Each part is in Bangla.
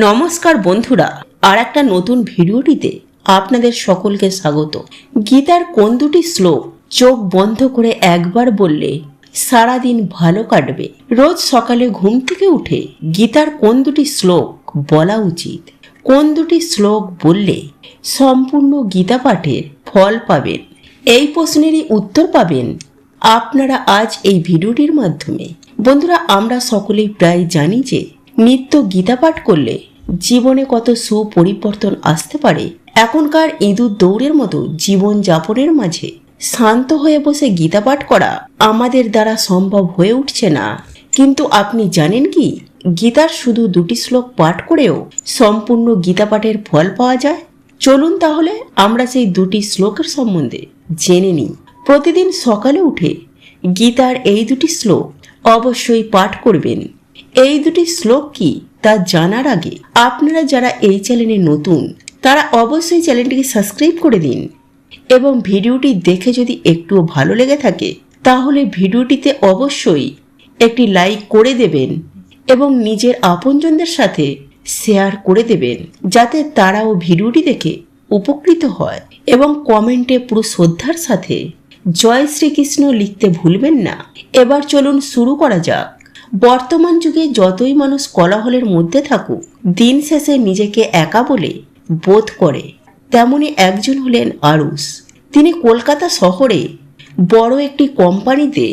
নমস্কার বন্ধুরা, আর একটা নতুন ভিডিওটিতে আপনাদের সকলকে স্বাগত। গীতার কোন দুটি শ্লোক চোখ বন্ধ করে একবার বললে সারাদিন ভালো কাটবে? রোজ সকালে ঘুম থেকে উঠে গীতার কোন দুটি শ্লোক বলা উচিত? কোন দুটি শ্লোক বললে সম্পূর্ণ গীতা পাঠের ফল পাবেন? এই প্রশ্নেরই উত্তর পাবেন আপনারা আজ এই ভিডিওটির মাধ্যমে। বন্ধুরা, আমরা সকলেই প্রায় জানি যে নিত্য গীতা পাঠ করলে জীবনে কত সুপরিবর্তন আসতে পারে। এখনকার ইঁদুর দৌড়ের মতো জীবন যাপনের মাঝে শান্ত হয়ে বসে গীতা পাঠ করা আমাদের দ্বারা সম্ভব হয়ে উঠছে না। কিন্তু আপনি জানেন কি, গীতার শুধু দুটি শ্লোক পাঠ করেও সম্পূর্ণ গীতা পাঠের ফল পাওয়া যায়? চলুন তাহলে আমরা সেই দুটি শ্লোকের সম্বন্ধে জেনে নিই। প্রতিদিন সকালে উঠে গীতার এই দুটি শ্লোক অবশ্যই পাঠ করবেন। এই দুটি শ্লোক কি তা জানার আগে আপনারা যারা এই চ্যানেলে নতুন তারা অবশ্যই চ্যানেলটিকে সাবস্ক্রাইব করে দিন, এবং ভিডিওটি দেখে যদি একটুও ভালো লেগে থাকে তাহলে ভিডিওটিতে অবশ্যই একটি লাইক করে দেবেন এবং নিজের আপনজনদের সাথে শেয়ার করে দেবেন, যাতে তারাও ভিডিওটি দেখে উপকৃত হয়। এবং কমেন্টে পুরো শ্রদ্ধার সাথে জয় শ্রীকৃষ্ণ লিখতে ভুলবেন না। এবার চলুন শুরু করা যাক। বর্তমান যুগে যতই মানুষ কোলাহলের মধ্যে থাকুক, দিন শেষে নিজেকে একা বলে বোধ করে। তেমনি একজন হলেন আরুষ। তিনি কলকাতা শহরে বড় একটি কোম্পানিতে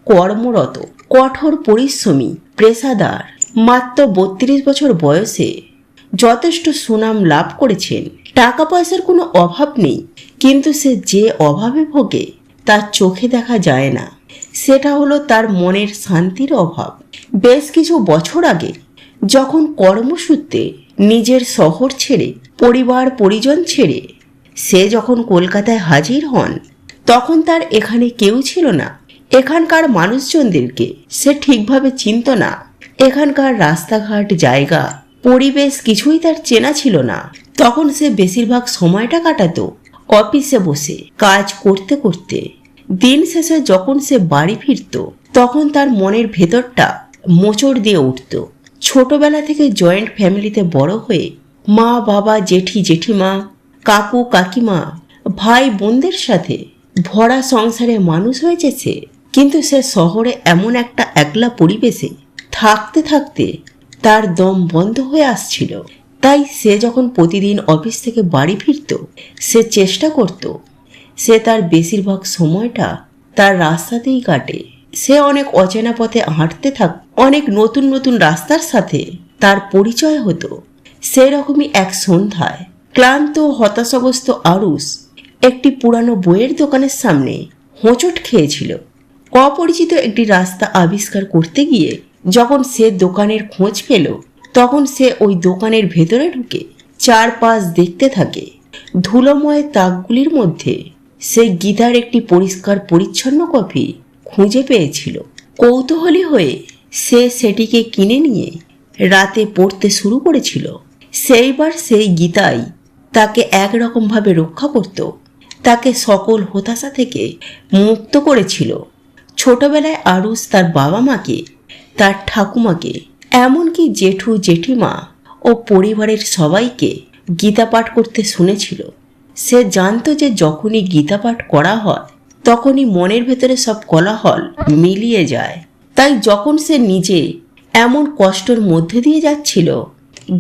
কর্মরত, কঠোর পরিশ্রমী পেশাদার। মাত্র 32 বছর বয়সে যথেষ্ট সুনাম লাভ করেছেন। টাকা পয়সার কোনো অভাব নেই, কিন্তু সে যে অভাবে ভোগে তার চোখে দেখা যায় না। সেটা হলো তার মনের শান্তির অভাব। বেশ কিছু বছর আগে যখন কর্মসূত্রে নিজের শহর ছেড়ে, পরিবার পরিজন ছেড়ে সে যখন কলকাতায় হাজির হন, তখন তার এখানে কেউ ছিল না। এখানকার মানুষজনদেরকে সে ঠিকভাবে চিনত না। এখানকার রাস্তাঘাট, জায়গা, পরিবেশ কিছুই তার চেনা ছিল না। তখন সে বেশিরভাগ সময়টা কাটাতো অফিসে বসে কাজ করতে করতে। দিন শেষে যখন সে বাড়ি ফিরত, তখন তার মনের ভেতরটা মোচড় দিয়ে উঠত। ছোটবেলা থেকে জয়েন্ট ফ্যামিলিতে বড় হয়ে মা বাবা, জেঠি জেঠিমা, কাকু কাকিমা, ভাই বোনদের সাথে ভরা সংসারে মানুষ হয়েছে সে। কিন্তু সে শহরে এমন একটা একলা পরিবেশে থাকতে থাকতে তার দম বন্ধ হয়ে আসছিল। তাই সে যখন প্রতিদিন অফিস থেকে বাড়ি ফিরত, সে চেষ্টা করত সে তার বেশিরভাগ সময়টা তার রাস্তাতেই কাটে। সে অনেক অচেনা পথে হাঁটতে অনেক নতুন নতুন রাস্তার সাথে তার পরিচয় হতো। সেরকমই এক সন্ধ্যায় ক্লান্ত হতাশাগ্রস্ত আরুষ একটি পুরানো বইয়ের দোকানের সামনে হোঁচট খেয়েছিল। অপরিচিত একটি রাস্তা আবিষ্কার করতে গিয়ে যখন সে দোকানের খোঁজ পেল, তখন সে ওই দোকানের ভেতরে ঢুকে চারপাশ দেখতে থাকে। ধুলোময় তাকগুলির মধ্যে সে গীতার একটি পরিষ্কার পরিচ্ছন্ন কপি খুঁজে পেয়েছিল। কৌতূহলী হয়ে সে সেটিকে কিনে নিয়ে রাতে পড়তে শুরু করেছিল। সেইবার সেই গীতাই তাকে একরকমভাবে রক্ষা করত, তাকে সকল হতাশা থেকে মুক্ত করেছিল। ছোটবেলায় আরুষ তার বাবা মাকে, তার ঠাকুমাকে, এমনকি জেঠু জেঠিমা ও পরিবারের সবাইকে গীতা পাঠ করতে শুনেছিল। সে জানত যে যখনই গীতা পাঠ করা হয় তখনই মনের ভেতরে সব কোলাহল মিলিয়ে যায়। তাই যখন সে নিজে এমন কষ্টের মধ্যে দিয়ে যাচ্ছিল,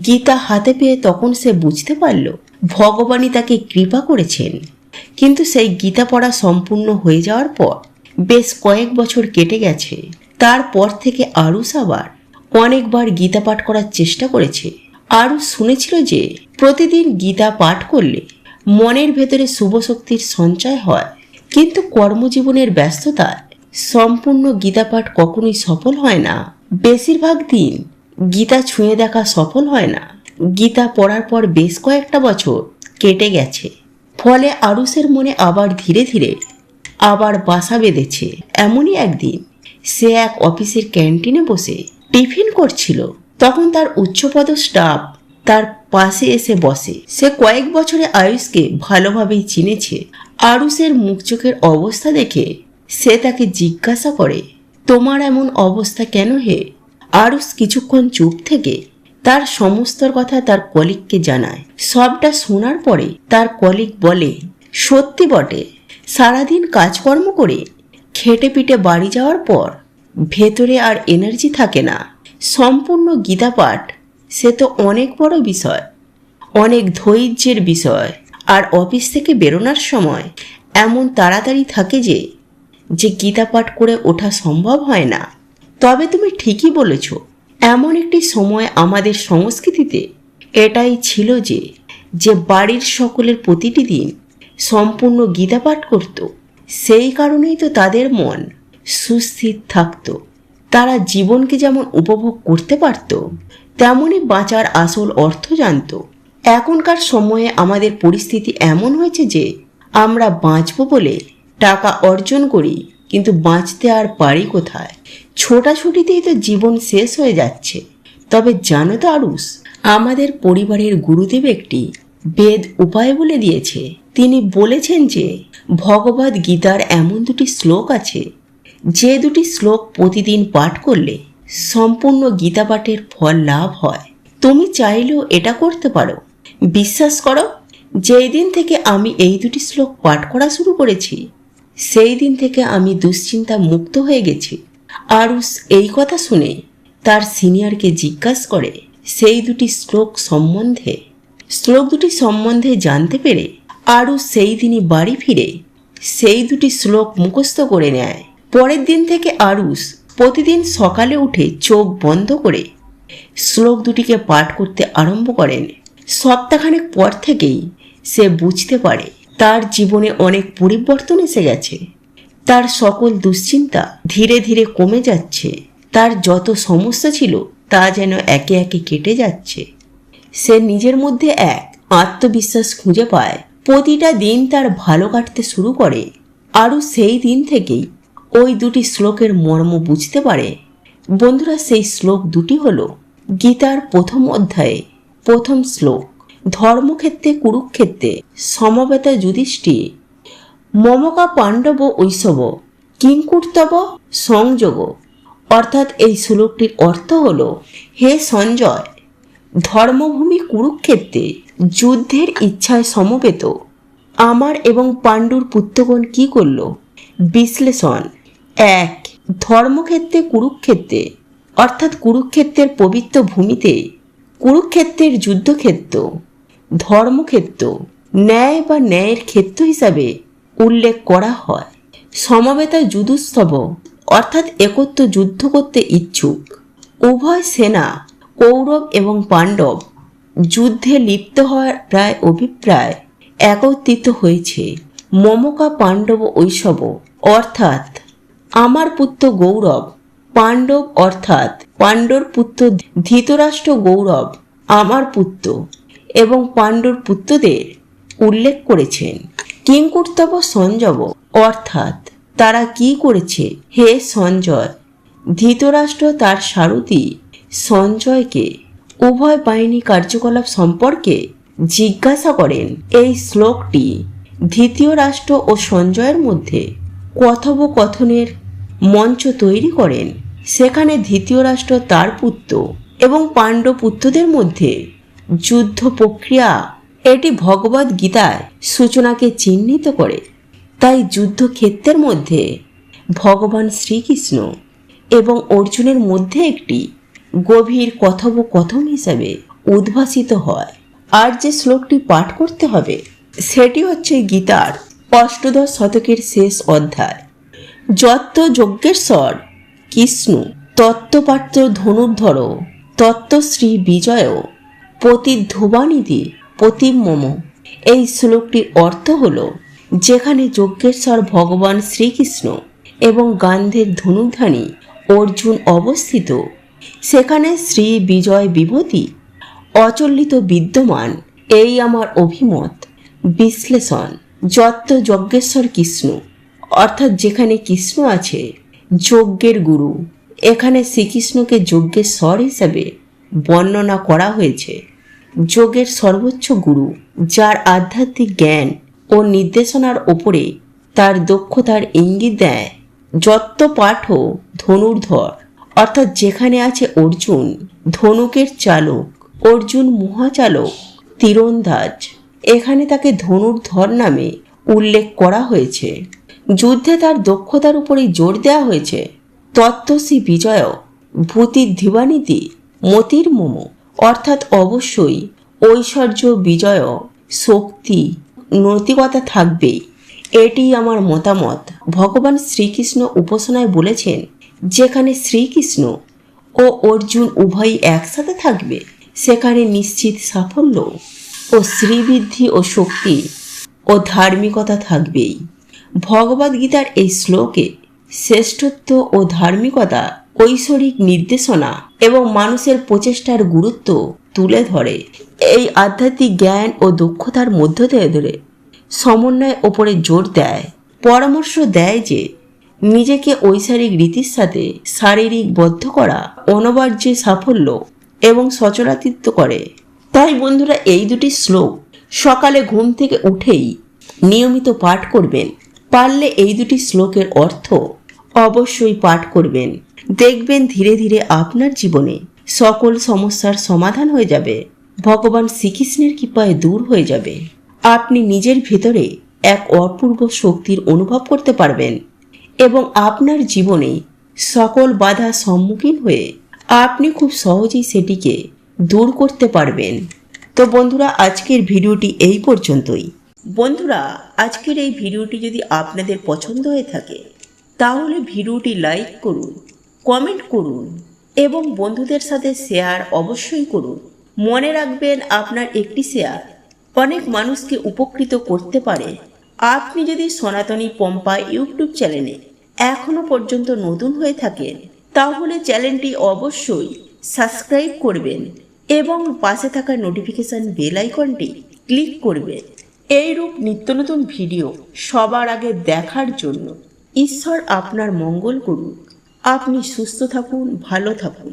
গীতা হাতে পেয়ে তখন সে বুঝতে পারল ভগবানই তাকে কৃপা করেছেন। কিন্তু সেই গীতা পড়া সম্পূর্ণ হয়ে যাওয়ার পর বেশ কয়েক বছর কেটে গেছে। তারপর থেকে আরুষ আবার অনেকবার গীতা পাঠ করার চেষ্টা করেছে। আরুষ শুনেছিল যে প্রতিদিন গীতা পাঠ করলে মনের ভেতরে শুভ শক্তির সঞ্চয় হয়। কিন্তু কর্মজীবনের ব্যস্ততায় সম্পূর্ণ গীতা পাঠ কখনোই সফল হয় না। বেশিরভাগ দিন গীতা ছুঁয়ে দেখা সফল হয় না। গীতা পড়ার পর বেশ কয়েকটা বছর কেটে গেছে। ফলে আরুষের মনে আবার ধীরে ধীরে আবার বাসা বেঁধেছে। এমনই একদিন সে এক অফিসের ক্যান্টিনে বসে টিফিন করছিল। তখন তার উচ্চপদ স্টাফ তার পাশে এসে বসে। সে কয়েক বছরে আয়ুষকে ভালোভাবেই চিনেছে। আরুষের মুখ চোখের অবস্থা দেখে সে তাকে জিজ্ঞাসা করে, তোমার এমন অবস্থা কেন হে? আরুষ কিছুক্ষণ চুপ থেকে তার সমস্ত কথা তার কলিগকে জানায়। সবটা শোনার পরে তার কলিগ বলে, সত্যি বটে, সারাদিন কাজকর্ম করে খেটে পিটে বাড়ি যাওয়ার পর ভেতরে আর এনার্জি থাকে না। সম্পূর্ণ গীতা পাঠ সে তো অনেক বড় বিষয়, অনেক ধৈর্যের বিষয়। আর অফিস থেকে বেরোনোর সময় এমন তাড়াতাড়ি থাকে যে গীতা পাঠ করে ওঠা সম্ভব হয় না। তবে তুমি ঠিকই বলেছ, এমন একটি সময় আমাদের সংস্কৃতিতে এটাই ছিল যে বাড়ির সকলের প্রতিটি দিন সম্পূর্ণ গীতা পাঠ করত। সেই কারণেই তো তাদের মন সুস্থির থাকত। তারা জীবনকে যেমন উপভোগ করতে পারত, তেমনই বাঁচার আসল অর্থ জানত। এখনকার সময়ে আমাদের পরিস্থিতি এমন হয়েছে যে আমরা বাঁচব বলে টাকা অর্জন করি, কিন্তু বাঁচতে আর পারি কোথায়? ছোটাছুটিতেই তো জীবন শেষ হয়ে যাচ্ছে। তবে জানো তো আরুষ, আমাদের পরিবারের গুরুদেব একটি বেদ উপায় বলে দিয়েছে। তিনি বলেছেন যে ভগবদ গীতার এমন দুটি শ্লোক আছে, যে দুটি শ্লোক প্রতিদিন পাঠ করলে সম্পূর্ণ গীতা পাঠের ফল লাভ হয়। তুমি চাইলেও এটা করতে পারো। বিশ্বাস করো, যেই দিন থেকে আমি এই দুটি শ্লোক পাঠ করা শুরু করেছি, সেই দিন থেকে আমি দুশ্চিন্তা মুক্ত হয়ে গেছি। আরুষ এই কথা শুনে তার সিনিয়রকে জিজ্ঞাসা করে সেই দুটি শ্লোক দুটি সম্বন্ধে জানতে পেরে আরুষ সেই দিনই বাড়ি ফিরে সেই দুটি শ্লোক মুখস্থ করে নেয়। পরের দিন থেকে আরুষ প্রতিদিন সকালে উঠে চোখ বন্ধ করে শ্লোক দুটিকে পাঠ করতে আরম্ভ করেন। সপ্তাহখানেক পর থেকেই সে বুঝতে পারে তার জীবনে অনেক পরিবর্তন এসে গেছে। তার সকল দুশ্চিন্তা ধীরে ধীরে কমে যাচ্ছে। তার যত সমস্যা ছিল তা যেন একে একে কেটে যাচ্ছে। সে নিজের মধ্যে এক আত্মবিশ্বাস খুঁজে পায়। প্রতিটা দিন তার ভালো কাটতে শুরু করে। আরও সেই দিন থেকেই ওই দুটি শ্লোকের মর্ম বুঝতে পারে। বন্ধুরা, সেই শ্লোক দুটি হল গীতার প্রথম অধ্যায়ে প্রথম শ্লোক, ধর্মক্ষেত্রে কুরুক্ষেত্রে সমবেত যুধিষ্ঠির মমকা পাণ্ডব ঐশব কিংকুর্তব সংযোগ। অর্থাৎ এই শ্লোকটির অর্থ হল, হে সঞ্জয়, ধর্মভূমি কুরুক্ষেত্রে যুদ্ধের ইচ্ছায় সমবেত আমার এবং পাণ্ডুর পুত্রগণ কি করল? বিশ্লেষণ: 1. ধর্মক্ষেত্রে কুরুক্ষেত্রে অর্থাৎ কুরুক্ষেত্রের পবিত্র ভূমিতে কুরুক্ষেত্রের যুদ্ধক্ষেত্র, ধর্মক্ষেত্র ন্যায় বা ন্যায়ের ক্ষেত্র হিসাবে উল্লেখ করা হয়। সমবেতা যুধুস্তব অর্থাৎ একত্র যুদ্ধ করতে ইচ্ছুক উভয় সেনা কৌরব এবং পাণ্ডব যুদ্ধে লিপ্ত হওয়ার প্রায় অভিপ্রায় একত্রিত হয়েছে। মমকা পাণ্ডব ঐশব অর্থাৎ আমার পুত্র গৌরব, পাণ্ডব অর্থাৎ পাণ্ডর পুত্র ধৃতরাষ্ট্র গৌরব আমার পুত্র এবং পাণ্ডুর পুত্রদের উল্লেখ করেছেন। কিংকুর্তব সঞ্জব অর্থাৎ তারা কি করেছে? হে সঞ্জয়, ধৃতরাষ্ট্র তার সারথি সঞ্জয়কে উভয় বাহিনী কার্যকলাপ সম্পর্কে জিজ্ঞাসা করেন। এই শ্লোকটি ধৃতরাষ্ট্র ও সঞ্জয়ের মধ্যে কথোপকথনের মঞ্চ তৈরি করেন। সেখানে ধৃতরাষ্ট্র তার পুত্র এবং পাণ্ডব পুত্রদের মধ্যে যুদ্ধ প্রক্রিয়া এটি ভগবদ গীতায় সূচনাকে চিহ্নিত করে। তাই যুদ্ধক্ষেত্রের মধ্যে ভগবান শ্রীকৃষ্ণ এবং অর্জুনের মধ্যে একটি গভীর কথোপকথন হিসাবে উদ্ভাসিত হয়। আর যে শ্লোকটি পাঠ করতে হবে সেটি হচ্ছে গীতার অষ্টাদশ শতকের শেষ অধ্যায়। যত্ত যজ্ঞেশ্বর কৃষ্ণ তত্ত্বপাত্র ধনুর্ধর তত্ত্বশ্রী বিজয় প্রতিধ্রুবানিধি প্রতিমম। এই শ্লোকটির অর্থ হল, যেখানে যজ্ঞেশ্বর ভগবান শ্রীকৃষ্ণ এবং গান্ধীর ধনুর্ধারী অর্জুন অবস্থিত, সেখানে শ্রী বিজয় বিভূতি অচলিত বিদ্যমান। এই আমার অভিমত। বিশ্লেষণ: যত্ত যজ্ঞেশ্বর কৃষ্ণ অর্থাৎ যেখানে কৃষ্ণ আছে যজ্ঞের গুরু, এখানে শ্রীকৃষ্ণকে যজ্ঞের স্বর হিসাবে বর্ণনা করা হয়েছে। যোগের সর্বোচ্চ গুরু, যার আধ্যাত্মিক জ্ঞান ও নির্দেশনার ওপরে তার দক্ষতার ইঙ্গিত দেয়। যত্ত পাঠও ধনুর্ধর অর্থাৎ যেখানে আছে অর্জুন ধনুকের চালক, অর্জুন মহাচালক, তীরন্দাজ। এখানে তাকে ধনুর্ধর নামে উল্লেখ করা হয়েছে। যুদ্ধে তার দক্ষতার উপরেই জোর দেওয়া হয়েছে। তত্ত্বসী বিজয়, ভূতির ধীবানীতি, মতির মোম, অর্থাৎ অবশ্যই ঐশ্বর্য, বিজয়, শক্তি, নৈতিকতা থাকবেই। এটি আমার মতামত। ভগবান শ্রীকৃষ্ণ উপাসনায় বলেছেন, যেখানে শ্রীকৃষ্ণ ও অর্জুন উভয়ই একসাথে থাকবে সেখানে নিশ্চিত সাফল্য ও শ্রীবৃদ্ধি ও শক্তি ও ধার্মিকতা থাকবেই। ভগবদ্গীতার এই শ্লোকে শ্রেষ্ঠত্ব ও ধার্মিকতা, ঐশ্বরিক নির্দেশনা এবং মানুষের প্রচেষ্টার গুরুত্ব তুলে ধরে। এই আধ্যাত্মিক জ্ঞান ও দক্ষতার মধ্য ধরে সমন্বয়ের ওপরে জোর দেয়। পরামর্শ দেয় যে নিজেকে ঐশ্বরিক রীতির সাথে শারীরিক বদ্ধ করা অনবার্য সাফল্য এবং সচরাচিত্র করে। তাই বন্ধুরা, এই দুটি শ্লোক সকালে ঘুম থেকে উঠেই নিয়মিত পাঠ করবেন। পারলে এই দুটি শ্লোকের অর্থ অবশ্যই পাঠ করবেন। দেখবেন ধীরে ধীরে আপনার জীবনে সকল সমস্যার সমাধান হয়ে যাবে। ভগবান শ্রীকৃষ্ণের কৃপায় দূর হয়ে যাবে। আপনি নিজের ভেতরে এক অপূর্ব শক্তির অনুভব করতে পারবেন এবং আপনার জীবনে সকল বাধা সম্মুখীন হয়ে আপনি খুব সহজেই সেটিকে দূর করতে পারবেন। তো বন্ধুরা, আজকের ভিডিওটি এই পর্যন্তই। বন্ধুরা, আজকের এই ভিডিওটি যদি আপনাদের পছন্দ হয়ে থাকে তাহলে ভিডিওটি লাইক করুন, কমেন্ট করুন এবং বন্ধুদের সাথে শেয়ার অবশ্যই করুন। মনে রাখবেন, আপনার একটি শেয়ার অনেক মানুষকে উপকৃত করতে পারে। আপনি যদি সনাতনী পম্পা ইউটিউব চ্যানেলে এখনো পর্যন্ত নতুন হয়ে থাকেন তাহলে চ্যানেলটি অবশ্যই সাবস্ক্রাইব করবেন এবং পাশে থাকা নোটিফিকেশন বেল আইকনটি ক্লিক করবেন। এইরূপ নিত্য নতুন ভিডিও সবার আগে দেখার জন্য ঈশ্বর আপনার মঙ্গল করুন। আপনি সুস্থ থাকুন, ভালো থাকুন।